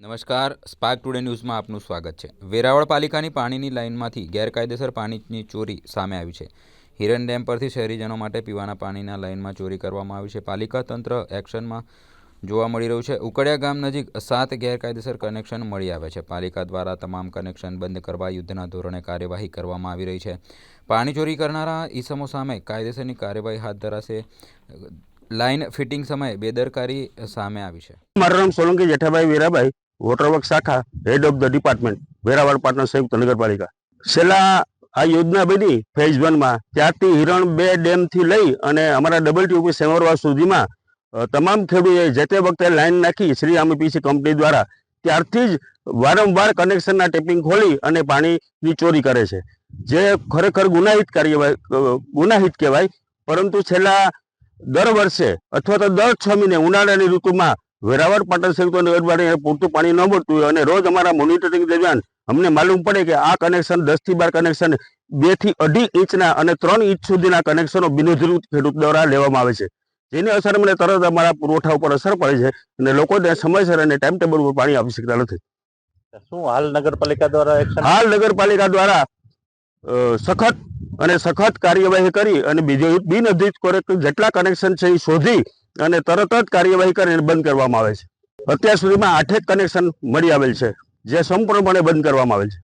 નમસ્કાર, spark today ન્યૂઝમાં આપનું સ્વાગત છે। વેરાવળ પાલિકાની પાણીની લાઇનમાંથી ગેરકાયદેસર પાણીની ચોરી સામે આવી છે। હિરન ડેમ પરથી શહેરીજનો માટે પીવાના પાણીના લાઇનમાં ચોરી કરવામાં આવી છે। પાલિકા તંત્ર એક્શનમાં જોવા મળી રહ્યું છે। ઉકડિયા ગામ નજીક 7 ગેરકાયદેસર કનેક્શન મળી આવ્યા છે। પાલિકા દ્વારા તમામ કનેક્શન બંધ કરવા યુદ્ધના ધોરણે કાર્યવાહી કરવામાં આવી રહી છે। પાણી ચોરી કરનારા ઈસમો સામે કાયદેસરની કાર્યવાહી હાથ ધરાશે। લાઇન ફિટિંગ સમયે બેદરકારી સામે આવી છે। મારું નામ સોલંકી જેઠાભાઈ વીરાભાઈ, વોટરવર્ક શાખા, head of the department, Veraval Patan સંયુક્ત નગરપાલિકા। છેલ્લા આ યોજના બની ફેઝ 1 માં ત્યારથી હિરણ 2 ડેમથી લઈ અને અમારા WTOP સેમરવા સુધીમાં તમામ ખેડૂતોએ જે તે વખતે લાઈન નાખી શ્રી આમીપીસી કંપની દ્વારા, ત્યારથી જ વારંવાર કનેક્શનના ટેપિંગ ખોલી અને પાણીની ચોરી કરે છે, જે ખરેખર ગુનાહિત કહેવાય। પરંતુ છેલ્લા દર વર્ષે અથવા તો દર 6 મહિને ઉનાળાની ઋતુમાં વેરાવળ પાટણ સંયુક્ત નગરપાલિકાને પૂરતું પાણી ન મળતું હોય અને રોજ અમારા મોનિટરિંગ દરમિયાન અમને માલુમ પડે કે આ કનેક્શન 10 થી 12 કનેક્શન 2 થી 2.5 ઇંચના અને 3 ઇંચ સુધીના કનેક્શનો બિનઅધિકૃત ખેડૂત દ્વારા લેવામાં આવે છે, જેની અસર અમને તરત અમારા પુરવઠા ઉપર અસર પડે છે અને લોકોને સમયસર અને ટાઈમ ટેબલ ઉપર પાણી આપી શકતા નથી। શું હાલ નગરપાલિકા દ્વારા એક્શન? હાલ નગરપાલિકા દ્વારા સખત કાર્યવાહી કરી અને બિનઅધિકૃત જેટલા કનેક્શન છે એ શોધી અને તરત જ કાર્યવાહી કરીને બંધ કરવામાં આવે છે। અત્યાર સુધીમાં 8 કનેક્શન મળી આવેલ છે, જે સંપૂર્ણપણે બંધ કરવામાં આવેલ છે।